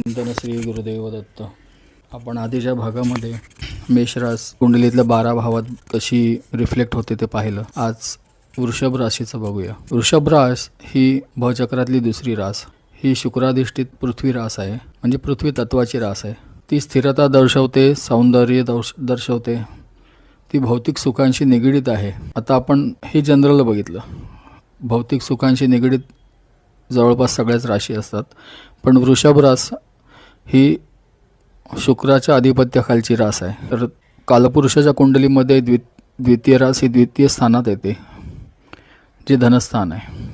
वंदन श्री गुरुदेव दत्त. आपण आधीच्या भागामध्ये मेषरास कुंडलीतल्या 12 भावात कशी रिफ्लेक्ट होते ते पाहिलं. आज वृषभ राशीचं बघूया. वृषभ रास ही भचक्रातली दुसरी रास. ही शुक्राधिष्ठित पृथ्वी रास आहे, म्हणजे पृथ्वी तत्वाची रास आहे. ती स्थिरता दर्शवते, सौंदर्य दर्शवते, ती भौतिक सुखांशी निगडीत आहे. आता आपण हे जनरल बघितलं. भौतिक सुखांशी निगडीत जवळपास सगळ्याच राशी असतात, पण वृषभ रास ही शुक्राच्या आधिपत्याखालची रास आहे. तर कालपुरुषाच्या कुंडलीमध्ये द्वितीय रास ही द्वितीय स्थानात येते, जे धनस्थान आहे,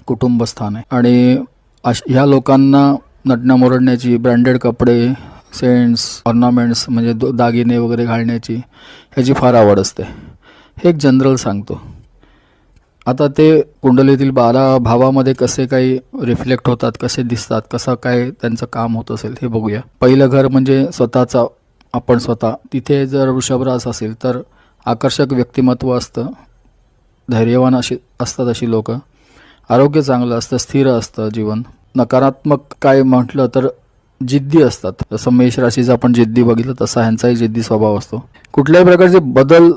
कुटुंबस्थान आहे. आणि ह्या लोकांना नटण्यामोरडण्याची, ब्रँडेड कपडे, सेंट्स, ऑर्नामेंट्स म्हणजे दागिने वगैरे घालण्याची ह्याची फार आवड असते. हे एक जनरल सांगतो. आता ते कुंडलीतील 12 भावामध्ये कसे काही रिफ्लेक्ट होतात, कसे दिसतात, कसं काय त्यांचं काम होत असेल हे बघूया. पहिलं घर म्हणजे स्वतःचा, आपण स्वतः. तिथे जर वृषभ रास असेल तर आकर्षक व्यक्तिमत्व असतं, धैर्यवान असतात अशी लोक, आरोग्य चांगलं असतं, स्थिर असतं जीवन. नकारात्मक काय म्हटलं तर जिद्दी असतात. जसं मेष राशीचा आपण जिद्दी बघितलं तसा ह्यांचाही जिद्दी स्वभाव असतो. कुठल्याही प्रकारचे बदल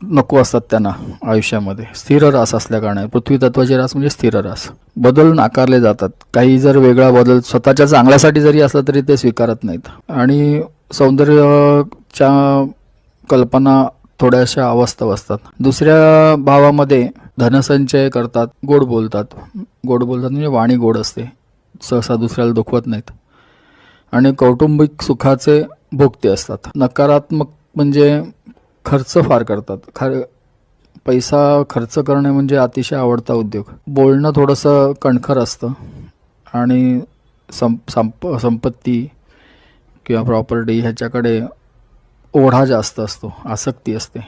नको असतात त्यांना आयुष्यामध्ये. स्थिर रास असल्याकारणे पृथ्वी तत्वाची रास म्हणजे स्थिर रास. बदल नाकारले जातात. काही जर वेगळा बदल स्वतःच्या चांगल्यासाठी जरी असला तरी ते स्वीकारत नाहीत. आणि सौंदर्याच्या कल्पना थोड्याशा अवास्तव असतात. दुसऱ्या भावामध्ये धनसंचय करतात, गोड बोलतात. गोड बोलतात म्हणजे वाणी गोड असते, सहसा दुसऱ्याला दुखवत नाहीत. आणि कौटुंबिक सुखाचे भोगते असतात. नकारात्मक म्हणजे खर्च फार करतात. पैसा खर्च करणे म्हणजे अतिशय आवडता उद्योग. बोलणं थोडंसं कणखर असतं. आणि संपत्ती किंवा प्रॉपर्टी ह्याच्याकडे ओढा जास्त असतो, आसक्ती असते.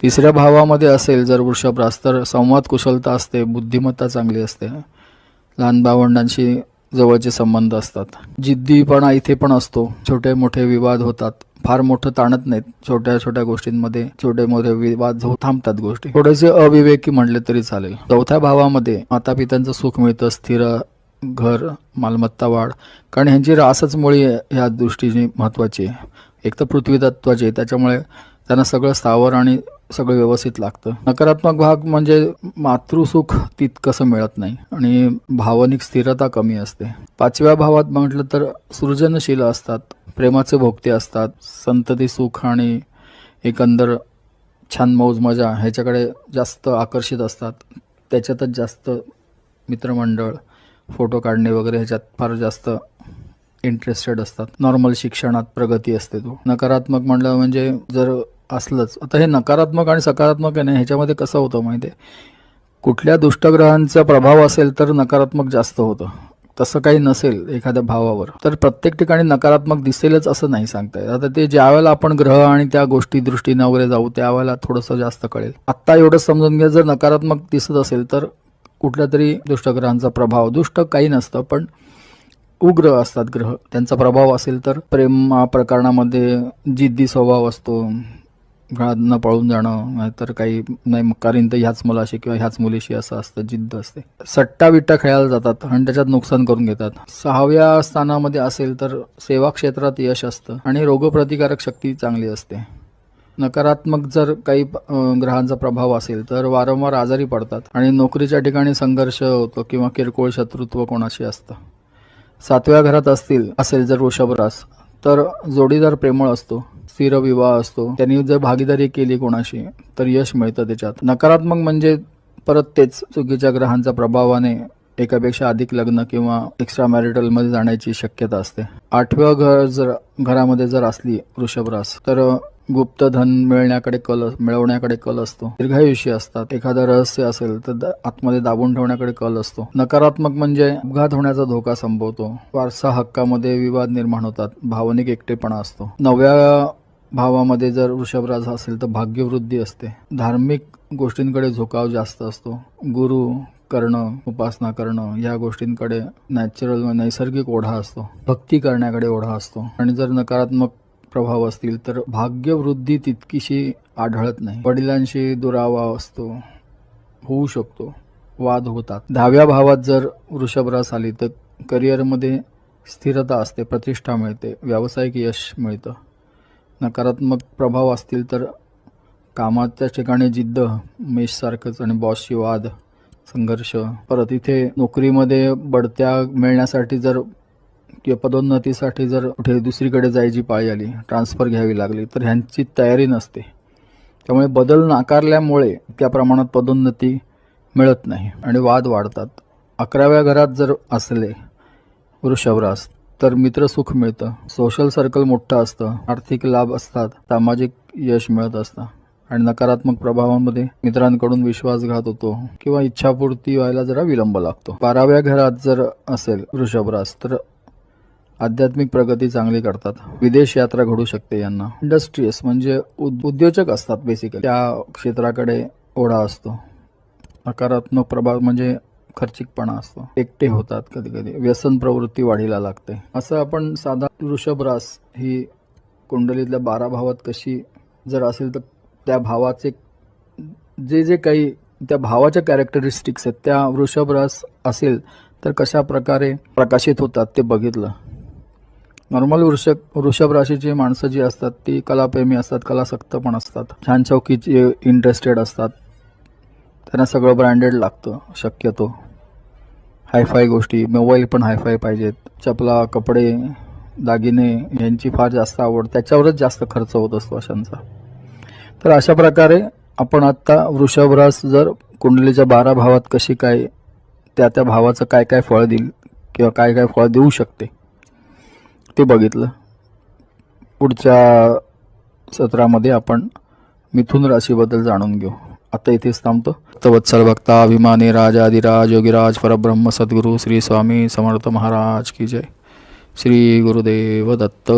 तिसऱ्या भावामध्ये असेल जर वृषभ रास तर संवाद कुशलता असते, बुद्धिमत्ता चांगली असते, लहान भावंडांशी जवळचे संबंध असतात. जिद्दीपणा इथे पण असतो. छोटे मोठे विवाद होतात, फार मोठं ताणत नाहीत. छोट्या छोट्या गोष्टींमध्ये छोटे मोठे विवाद थांबतात गोष्टी. थोडेसे अविवेकी म्हटले तरी चालेल. चौथ्या भावामध्ये मातापित्यांचं सुख मिळतं, स्थिर घर, मालमत्ता वाढ. कारण ह्यांची रासच मुळी ह्या दृष्टीने महत्त्वाची आहे. एक तर पृथ्वी तत्वाची, त्याच्यामुळे त्यांना सगळं स्थावर आणि सगळं व्यवस्थित लागतं. नकारात्मक भाग म्हणजे मातृसुख तितकंसं मिळत नाही आणि भावनिक स्थिरता कमी असते. 5व्या भावात म्हटलं तर सृजनशील असतात, प्रेमाचे भोगते असतात, संतती सुख आणि एकंदर छान मौज मजा ह्याच्याकडे जास्त आकर्षित असतात. त्याच्यातच जास्त मित्रमंडळ, फोटो काढणे वगैरे ह्याच्यात फार जास्त इंटरेस्टेड असतात. नॉर्मल शिक्षणात प्रगती असते. तो नकारात्मक म्हणलं म्हणजे जर असलंच. आता हे नकारात्मक आणि सकारात्मक आहे ना, ह्याच्यामध्ये कसं होतं माहिती आहे, कुठल्या दुष्टग्रहांचा प्रभाव असेल तर नकारात्मक जास्त होतं. तसं काही नसेल एखाद्या भावावर तर प्रत्येक ठिकाणी नकारात्मक दिसेलच असं नाही सांगता येत. आता ते ज्यावेळेला आपण ग्रह आणि त्या गोष्टी दृष्टीनं वगैरे जाऊ त्यावेळेला थोडंसं जास्त कळेल. आत्ता एवढंच समजून घ्या, जर नकारात्मक दिसत असेल तर कुठल्या तरी दुष्टग्रहांचा प्रभाव, दुष्ट काही नसतं पण उग्र असतात ग्रह, त्यांचा प्रभाव असेल तर प्रेम प्रकरणामध्ये जिद्दी स्वभाव असतो, घरातनं पळून जाणं, नाहीतर काही नाही करीन तर ह्याच मुलाशी किंवा ह्याच मुलीशी असं असतं, जिद्द असते. सट्टा विट्टा खेळायला जातात आणि त्याच्यात नुकसान करून घेतात. 6व्या स्थानामध्ये असेल तर सेवा क्षेत्रात यश असतं आणि रोगप्रतिकारक शक्ती चांगली असते. नकारात्मक जर काही ग्रहांचा प्रभाव असेल तर वारंवार आजारी पडतात आणि नोकरीच्या ठिकाणी संघर्ष होतो किंवा किरकोळ शत्रुत्व कोणाशी असतं. 7व्या घरात असेल जर वृषभ रास तर जोडीदार प्रेमळ असतो, स्थिर विवाह असतो. त्यांनी जर भागीदारी केली कोणाशी तर यश मिळतं त्याच्यात. नकारात्मक म्हणजे परत तेच चुकीच्या ग्रहांच्या प्रभावाने एकापेक्षा अधिक लग्न किंवा एक्स्ट्रा मॅरिटलमध्ये जाण्याची शक्यता असते. 8व्या घरामध्ये जर असली वृषभ रास तर गुप्तधन मिळवण्याकडे कल असतो. दीर्घायुष्य असतात. एखादं रहस्य असेल तर आतमध्ये दाबून ठेवण्याकडे कल असतो. नकारात्मक म्हणजे अपघात होण्याचा धोका संभवतो. वारसा हक्कामध्ये विवाद निर्माण होतात. भावनिक एकटेपणा असतो. 9व्या भावामध्ये जर वृषभ रास असेल तर भाग्यवृद्धी असते. धार्मिक गोष्टींकडे झुकाव जास्त असतो. गुरु करणं, उपासना करणं या गोष्टींकडे नैसर्गिक ओढा असतो. भक्ती करण्याकडे ओढा असतो. आणि जर नकारात्मक प्रभाव असतील तर भाग्यवृद्धी तितकीशी आढळत नाही. वडिलांशी दुरावा असतो, होऊ शकतो, वाद होतात. 10व्या भावात जर वृषभ रास आली तर करिअरमध्ये स्थिरता असते, प्रतिष्ठा मिळते, व्यावसायिक यश मिळतं. नकारात्मक प्रभाव असतील तर कामाच्या ठिकाणी जिद्द, मेषसारखंच, आणि बॉसशी वाद, संघर्ष. परत इथे नोकरीमध्ये बढत्या मिळण्यासाठी जर किंवा पदोन्नतीसाठी जर कुठे दुसरीकडे जायची पाळी आली, ट्रान्सफर घ्यावी लागली, तर ह्यांची तयारी नसते. त्यामुळे बदल नाकारल्यामुळे त्या प्रमाणात पदोन्नती मिळत नाही आणि वाद वाढतात. 11व्या घरात जर असले वृषभ रास तर मित्रसुख मिळतं, सोशल सर्कल मोठं असतं, आर्थिक लाभ असतात, सामाजिक यश मिळत असतं. आणि नकारात्मक प्रभावांमध्ये मित्रांकडून विश्वासघात होतो किंवा इच्छापूर्ती व्हायला जरा विलंब लागतो. 12व्या घरात जर असेल वृषभ रास तर आध्यात्मिक प्रगती चांगली करतात, विदेश यात्रा घडू शकते यांना. इंडस्ट्रियस म्हणजे उद्योजक असतात, बेसिकली त्या क्षेत्राकडे ओढा असतो. नकारात्मक प्रभाव म्हणजे खर्चिकपणा असतो, एकटे होतात, कधी कधी व्यसन प्रवृत्ती वाढीला लागते. असं आपण साधा वृषभ रास ही कुंडलीतल्या 12 भावात कशी जर असेल तर त्या भावाचे जे काही त्या भावाच्या कॅरेक्टरिस्टिक्स आहेत त्या वृषभ रास असेल तर कशा प्रकारे प्रकाशित होतात ते बघितलं. नॉर्मल वृषभ राशीची माणसं जी असतात ती कलाप्रेमी असतात, कलासक्त पण असतात, छान चौकीचे इंटरेस्टेड असतात, त्यांना सगळं ब्रँडेड लागतं, शक्यतो हायफाय गोष्टी, मोबाईल पण हायफाय पाहिजेत, चपला, कपडे, दागिने यांची फार जास्त आवड, त्याच्यावरच जास्त खर्च होत असतो अशांचा. तर अशा प्रकारे आपण आत्ता वृषभ रास जर कुंडलीच्या 12 भावात कशी काय त्या भावाचं काय काय फळ देईल किंवा काय काय फळ देऊ शकते ते बघितलं. पुढच्या सत्रामध्ये आपण मिथुन राशीबद्दल जाणून घेऊ. आता इथेच थांबतो. वत्सल भक्ता अभिमानी राजाधिराज योगीराज परब्रह्म सद्गुरू श्री स्वामी समर्थ महाराज की जय. श्री गुरुदेव दत्त.